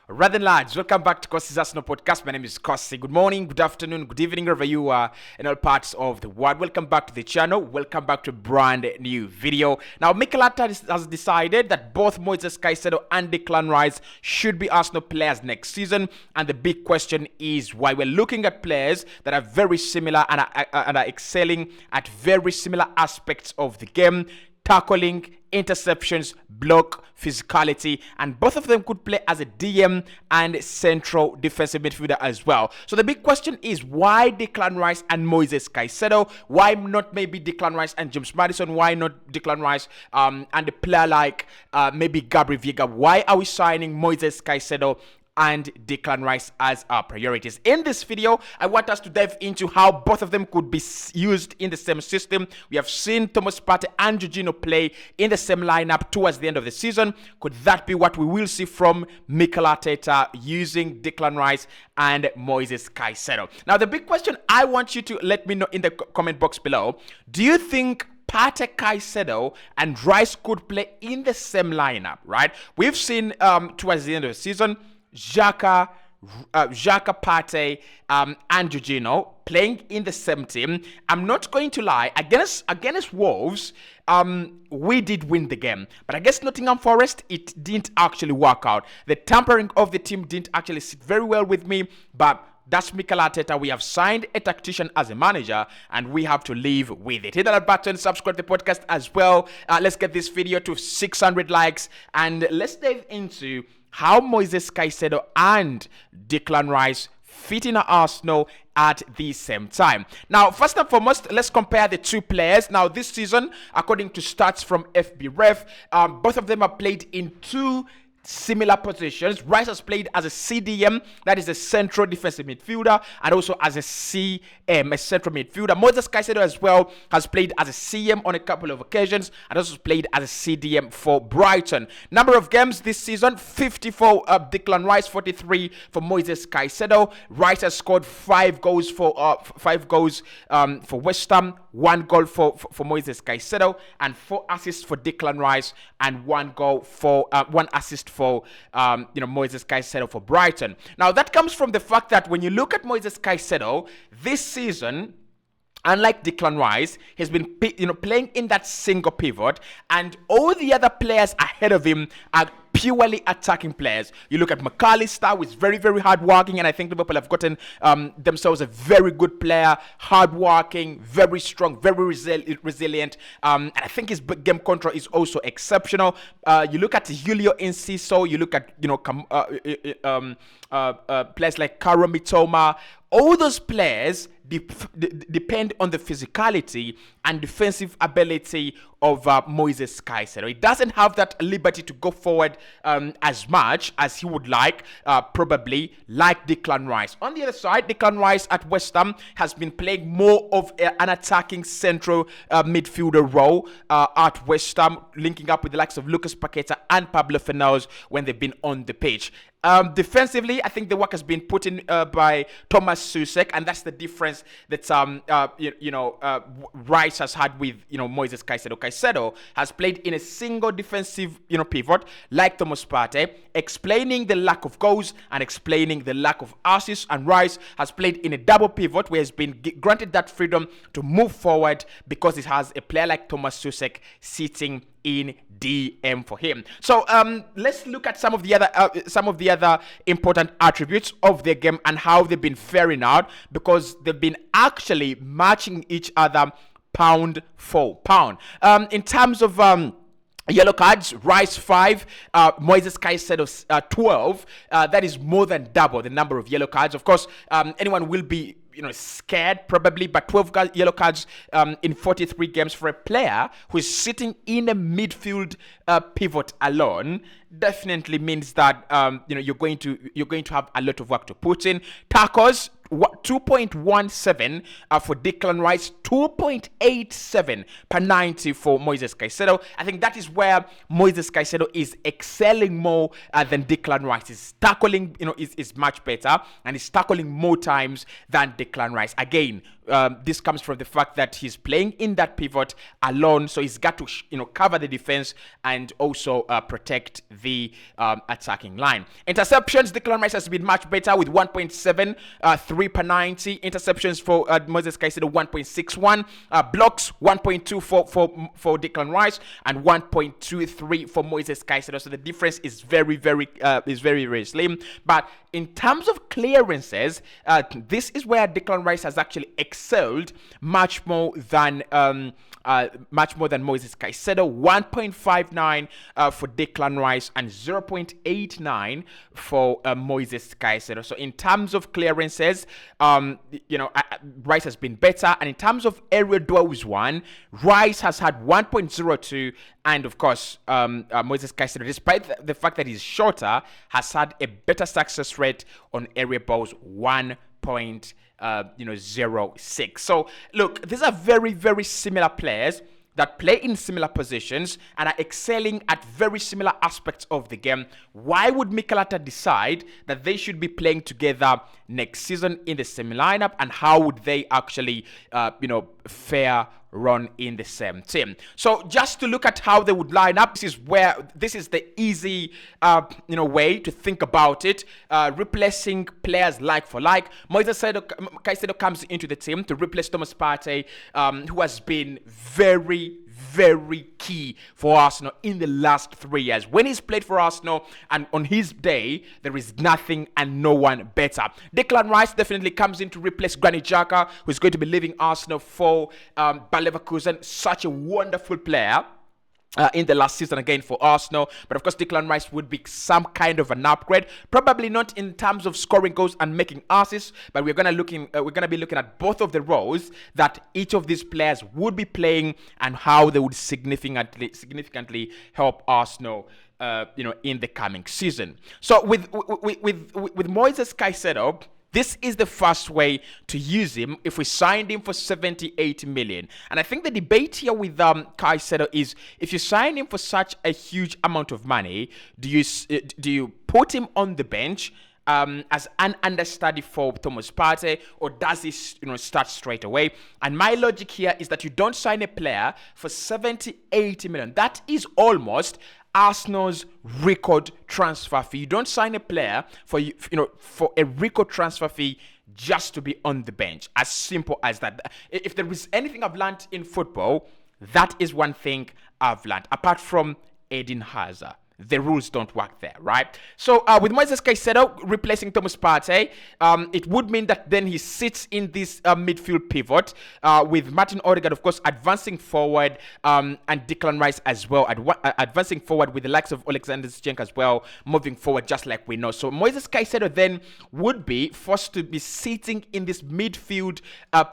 Rather lads, welcome back to Cossy's Arsenal podcast. My name is Cossy. Good morning, good afternoon, good evening, wherever you are in all parts of the world. Welcome back to the channel. Welcome back to a brand new video. Now, Mikel Arteta has decided that both Moises Caicedo and Declan Rice should be Arsenal players next season. And the big question is why we're looking at players that are very similar and are excelling at very similar aspects of the game. Tackling, interceptions, block, physicality, and both of them could play as a DM and central defensive midfielder as well. So the big question is why Declan Rice and Moises Caicedo? Why not maybe Declan Rice and James Maddison? Why not Declan Rice and a player like maybe Gabriel Veiga? Why are we signing Moises Caicedo and Declan Rice as our priorities? In this video, I want us to dive into how both of them could be used in the same system. We have seen Thomas Partey and Jorginho play in the same lineup towards the end of the season. Could that be what we will see from Mikel Arteta using Declan Rice and Moises Caicedo? Now, the big question I want you to let me know in the comment box below. Do you think Partey, Caicedo, and Rice could play in the same lineup, right? We've seen towards the end of the season, Xhaka, Partey, and Jorginho playing in the same team. I'm not going to lie, against Wolves, we did win the game. But against Nottingham Forest, it didn't actually work out. The tampering of the team didn't actually sit very well with me, but that's Mikel Arteta. We have signed a tactician as a manager, and we have to live with it. Hit that button, subscribe to the podcast as well. Let's get this video to 600 likes, and let's dive into how Moises Caicedo and Declan Rice fit in Arsenal at the same time. Now, first and foremost, let's compare the two players. Now, this season, according to stats from FBref, both of them have played in two similar positions. Rice has played as a CDM, that is a central defensive midfielder, and also as a CM, a central midfielder. Moises Caicedo as well has played as a CM on a couple of occasions, and also played as a CDM for Brighton. Number of games this season: 54 Declan Rice, 43 for Moises Caicedo. Rice has scored 5 goals for West Ham, 1 goal for Moises Caicedo, and 4 assists for Declan Rice, and 1 assist for Moises Caicedo for Brighton. Now, that comes from the fact that when you look at Moises Caicedo this season, unlike Declan Rice, he's been playing in that single pivot, and all the other players ahead of him are purely attacking players. You look at McAllister, who is very, very hardworking, and I think Liverpool have gotten themselves a very good player, hardworking, very strong, very resilient, and I think his game control is also exceptional. You look at Julio Enciso, you look at players like Karo Mitoma. All those players depend on the physicality and defensive ability of Moises Caicedo. He doesn't have that liberty to go forward as much as he would like, probably like Declan Rice. On the other side, Declan Rice at West Ham has been playing more of an attacking central midfielder role at West Ham, linking up with the likes of Lucas Paqueta and Pablo Fornals when they've been on the pitch. Defensively, I think the work has been put in by Thomas Soucek, and that's the difference that Rice has had with Moises Caicedo. Caicedo has played in a single defensive pivot like Thomas Partey, explaining the lack of goals and explaining the lack of assists, and Rice has played in a double pivot where he's been granted that freedom to move forward because it has a player like Thomas Soucek sitting in DM for him. So let's look at some of the other important attributes of their game and how they've been faring out, because they've been actually matching each other pound for pound. In terms of yellow cards, Rice 5, Moises Caicedo 12. That is more than double the number of yellow cards. Of course, anyone will be scared probably, but 12 yellow cards in 43 games for a player who is sitting in a midfield pivot alone definitely means that you're going to have a lot of work to put in. Tackles, 2.17 for Declan Rice, 2.87 per 90 for Moises Caicedo. I think that is where Moises Caicedo is excelling more than Declan Rice. His tackling, is much better, and he's tackling more times than Declan Rice. Again, this comes from the fact that he's playing in that pivot alone, so he's got to cover the defense and also protect the attacking line. Interceptions, Declan Rice has been much better with 1.73 per 90. Interceptions for Moises Caicedo 1.61. Blocks 1.2 for Declan Rice and 1.23 for Moises Caicedo. So the difference is very slim. But in terms of clearances, this is where Declan Rice has actually excelled much more than Moises Caicedo. 1.59 for Declan Rice and 0.89 for Moises Caicedo. So in terms of clearances, Rice has been better, and in terms of aerial duels won, Rice has had 1.02, and of course Moises Caicedo, despite the fact that he's shorter, has had a better success rate on aerial balls, 1.06. So look, these are very similar players that play in similar positions and are excelling at very similar aspects of the game. Why would Mikel Arteta decide that they should be playing together next season in the same lineup, and how would they actually fare run in the same team? So just to look at how they would line up, this is the easy way to think about it. Replacing players like for like. Moises Caicedo comes into the team to replace Thomas Partey, who has been very key for Arsenal in the last 3 years. When he's played for Arsenal and on his day, there is nothing and no one better. Declan Rice definitely comes in to replace Granit Xhaka, who is going to be leaving Arsenal for Bayer Leverkusen. Such a wonderful player. In the last season again for Arsenal, but of course Declan Rice would be some kind of an upgrade, probably not in terms of scoring goals and making assists, but we're gonna be looking at both of the roles that each of these players would be playing and how they would significantly help Arsenal in the coming season. So with Moises Caicedo, this is the first way to use him if we signed him for 78 million. And I think the debate here with Caicedo is, if you sign him for such a huge amount of money, do you put him on the bench as an understudy for Thomas Partey, or does he start straight away? And my logic here is that you don't sign a player for 78 million. That is almost Arsenal's record transfer fee. You don't sign a player for a record transfer fee just to be on the bench. As simple as that. If there is anything I've learned in football, that is one thing I've learned. Apart from Eden Hazard, the rules don't work there, right? So with Moises Caicedo replacing Thomas Partey, it would mean that then he sits in this midfield pivot with Martin Odegaard, of course, advancing forward, and Declan Rice as well, advancing forward with the likes of Alexander Zinchenko as well, moving forward just like we know. So Moises Caicedo then would be forced to be sitting in this midfield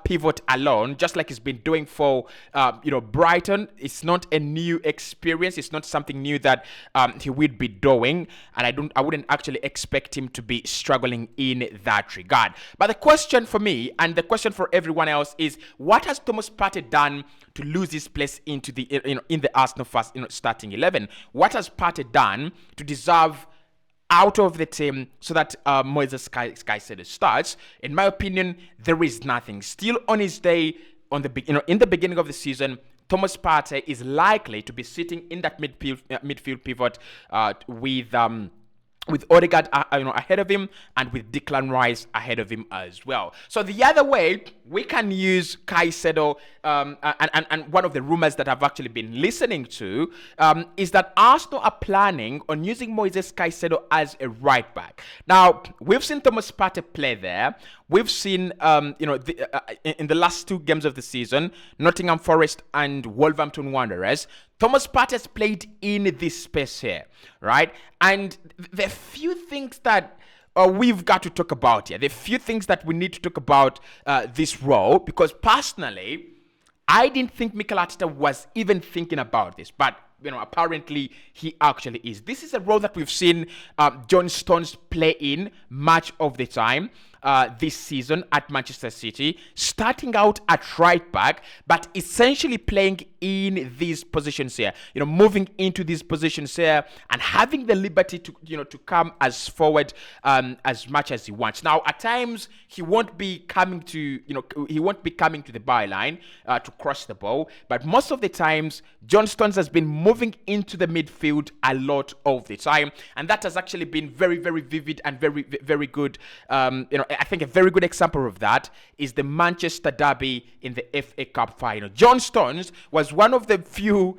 pivot alone, just like he's been doing for Brighton. It's not a new experience. It's not something new that he would be doing, and I wouldn't actually expect him to be struggling in that regard. But the question for me and the question for everyone else is, what has Thomas Partey done to lose his place into the in the Arsenal first starting 11? What has Partey done to deserve out of the team so that Moises Caicedo starts? In my opinion, there is nothing. Still on his day, in the beginning of the season, Thomas Partey is likely to be sitting in that midfield pivot with Odegaard ahead of him, and with Declan Rice ahead of him as well. So the other way we can use Caicedo, and one of the rumors that I've actually been listening to is that Arsenal are planning on using Moises Caicedo as a right back. Now, we've seen Thomas Partey play there. We've seen, in the last 2 games of the season, Nottingham Forest and Wolverhampton Wanderers, Thomas Partey has played in this space here, right? And there are few things that we've got to talk about here. There are few things that we need to talk about this role, because personally, I didn't think Mikel Arteta was even thinking about this, but apparently he actually is. This is a role that we've seen John Stones play in much of the time. this season at Manchester City, starting out at right back, but essentially playing in these positions here, moving into these positions here and having the liberty to come as forward as much as he wants. Now, at times he won't be coming to the byline to cross the ball, but most of the times John Stones has been moving into the midfield a lot of the time, and that has actually been very, very vivid and very, very good. I think a very good example of that is the Manchester derby in the FA Cup final. John Stones was one of the few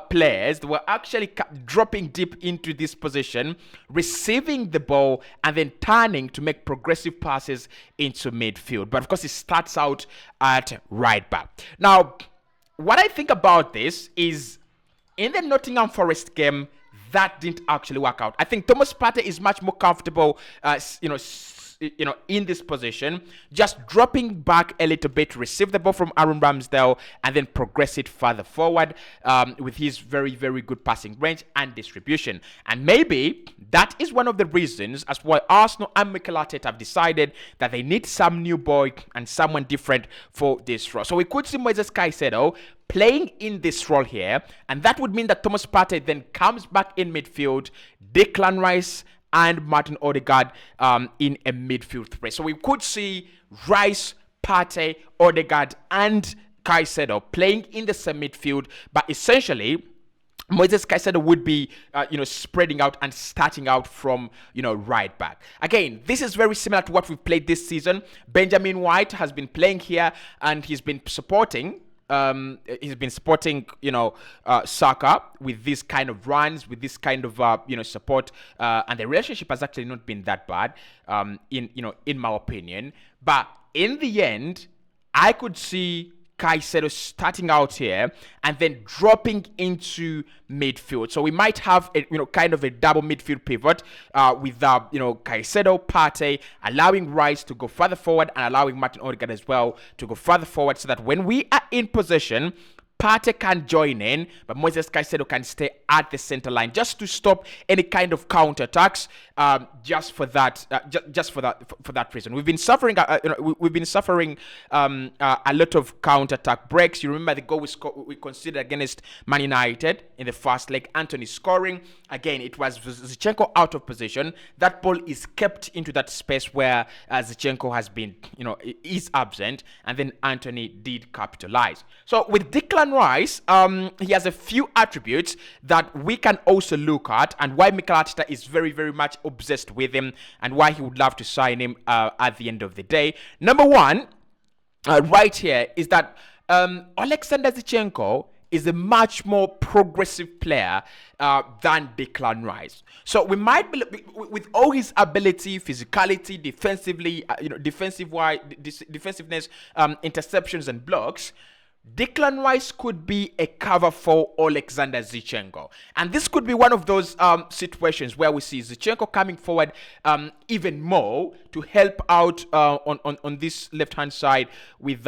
players that were actually dropping deep into this position, receiving the ball and then turning to make progressive passes into midfield. But of course, it starts out at right back. Now, what I think about this is in the Nottingham Forest game, that didn't actually work out. I think Thomas Partey is much more comfortable, in this position, just dropping back a little bit, receive the ball from Aaron Ramsdale, and then progress it further forward with his very, very good passing range and distribution. And maybe that is one of the reasons as why Arsenal and Mikel Arteta have decided that they need some new boy and someone different for this role. So we could see Moises Caicedo playing in this role here, and that would mean that Thomas Partey then comes back in midfield, Declan Rice and Martin Odegaard in a midfield threat. So we could see Rice, Partey, Odegaard and Caicedo playing in the same midfield, but essentially Moises Caicedo would be, spreading out and starting out from, right back. Again, this is very similar to what we've played this season. Benjamin White has been playing here and he's been supporting Saka with this kind of runs, with this kind of support, and the relationship has actually not been that bad, in my opinion. But in the end, I could see Caicedo starting out here and then dropping into midfield. So we might have a kind of a double midfield pivot with Caicedo, Partey, allowing Rice to go further forward and allowing Martin Odegaard as well to go further forward, so that when we are in possession, Partey can join in, but Moises Caicedo can stay at the center line just to stop any kind of counterattacks. Just for that reason, we've been suffering. A lot of counterattack breaks. You remember the goal we considered against Man United in the first leg. Antony scoring again. It was Zinchenko out of position. That ball is kept into that space where Zinchenko has been, is absent, and then Antony did capitalize. So with Declan Rice, he has a few attributes that we can also look at, and why Mikel Arteta is very, very much obsessed with him, and why he would love to sign him at the end of the day. Number one, right here, is that Alexander Zinchenko is a much more progressive player than Declan Rice. So we might be, with all his ability, physicality, defensively, defensiveness, interceptions and blocks, Declan Rice could be a cover for Alexander Zinchenko. And this could be one of those situations where we see Zinchenko coming forward even more to help out on this left-hand side with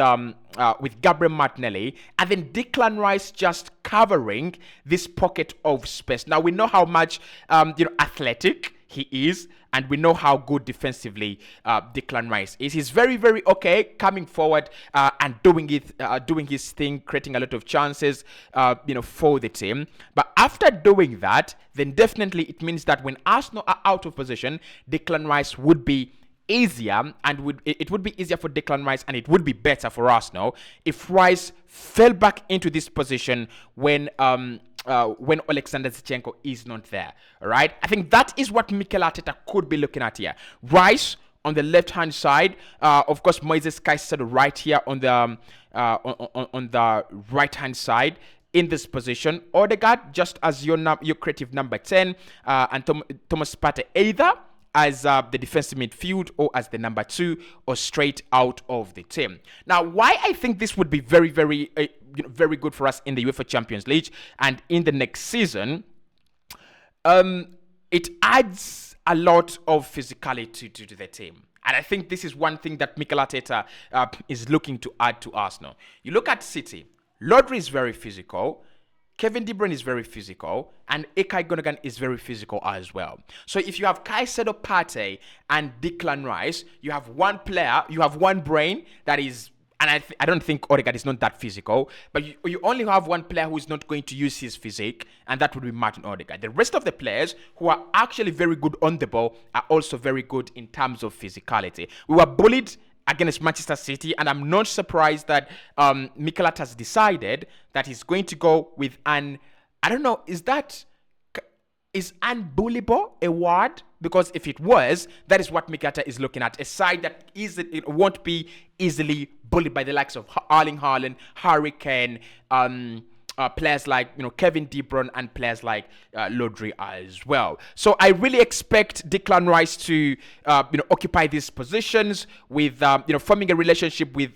Gabriel Martinelli, and then Declan Rice just covering this pocket of space. Now we know how much athletic he is, and we know how good defensively Declan Rice is. He's very, very okay coming forward and doing his thing, creating a lot of chances, for the team. But after doing that, then definitely it means that when Arsenal are out of position, Declan Rice would be easier, and it would be easier for Declan Rice, and it would be better for Arsenal if Rice fell back into this position when Alexander Zinchenko is not there. All right, I think that is what Mikel Arteta could be looking at here. Rice on the left-hand side, of course, Moises Caicedo right here on the right-hand side in this position. Odegaard just as your creative number 10, and Thomas Partey either as the defensive midfield or as the number 2 or straight out of the team. Now, why I think this would be very, very, very good for us in the UEFA Champions League and in the next season, it adds a lot of physicality to the team. And I think this is one thing that Mikel Arteta is looking to add to Arsenal. You look at City. Rodri is very physical. Kevin De Bruyne is very physical, and Ilkay Gundogan is very physical as well. So if you have CAICEDO, Partey, and Declan Rice, you have one player, you have one brain that is, and I don't think Odegaard is not that physical, but you only have one player who is not going to use his physique, and that would be Martin Odegaard. The rest of the players who are actually very good on the ball are also very good in terms of physicality. We were bullied against Manchester City, and I'm not surprised that Mikel Arteta has decided that he's going to go with I don't know, is unbullyable a word? Because if it was, that is what Mikel Arteta is looking at, a side that it won't be easily bullied by the likes of Erling Haaland, Harry Kane, players like Kevin De Bruyne, and players like Rodri as well. So I really expect Declan Rice to occupy these positions with forming a relationship with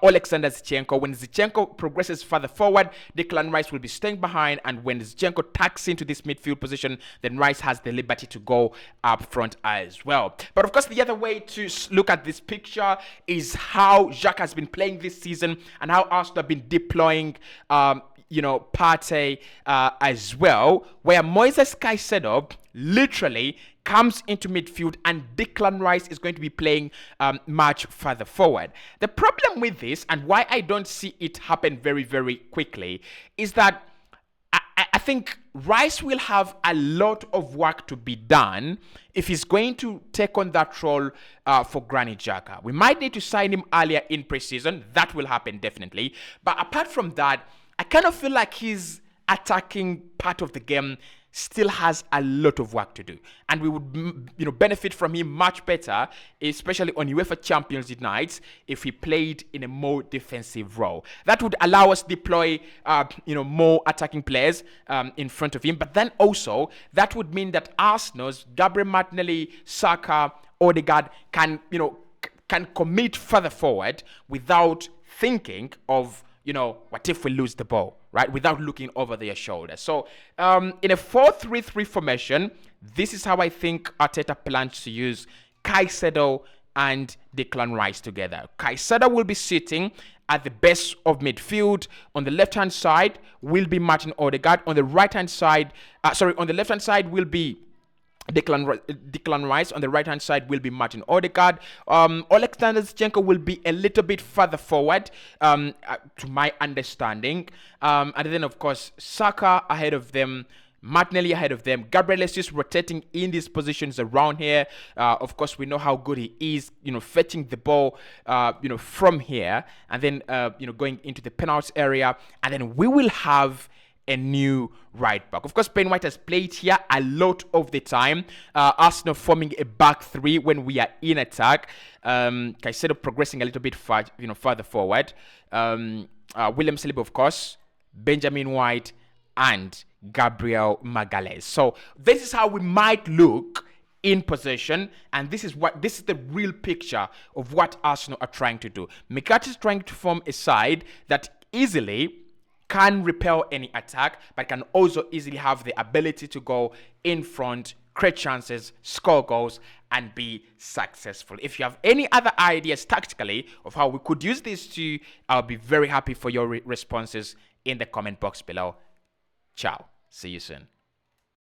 Alexander Zinchenko. When Zinchenko progresses further forward, Declan Rice will be staying behind, and when Zinchenko tucks into this midfield position, then Rice has the liberty to go up front as well. But of course, the other way to look at this picture is how Jacques has been playing this season and how Arsenal have been deploying Partey as well, where Moises Caicedo literally comes into midfield and Declan Rice is going to be playing much further forward. The problem with this, and why I don't see it happen very, very quickly, is that I think Rice will have a lot of work to be done if he's going to take on that role for Granit Xhaka. We might need to sign him earlier in preseason. That will happen definitely. But apart from that, I kind of feel like his attacking part of the game still has a lot of work to do, and we would benefit from him much better, especially on UEFA Champions League nights, if he played in a more defensive role. That would allow us to deploy more attacking players in front of him, but then also that would mean that Arsenal's Gabriel Martinelli, Saka, Odegaard can commit further forward without thinking of what if we lose the ball, right? Without looking over their shoulder. So in a 4-3-3 formation, this is how I think Arteta plans to use CAICEDO and Declan Rice together. CAICEDO will be sitting at the base of midfield. On the left-hand side will be Martin Odegaard. On the right-hand side, on the left-hand side will be Declan Rice. On the right hand side will be Martin Odegaard. Alexander Zinchenko will be a little bit further forward, to my understanding, and then of course Saka ahead of them, Martinelli ahead of them. Gabriel is just rotating in these positions around here. Of course, we know how good he is, fetching the ball, from here, and then going into the penalty area, and then we will have a new right back. Of course, Ben White has played here a lot of the time. Arsenal forming a back three when we are in attack. Caicedo progressing a little bit further forward. William Saliba, of course, Benjamin White, and Gabriel Magalhaes. So this is how we might look in possession, and this is the real picture of what Arsenal are trying to do. Mikel Arteta is trying to form a side that easily can repel any attack, but can also easily have the ability to go in front, create chances, score goals, and be successful. If you have any other ideas tactically of how we could use these two, I'll be very happy for your responses in the comment box below. Ciao. See you soon.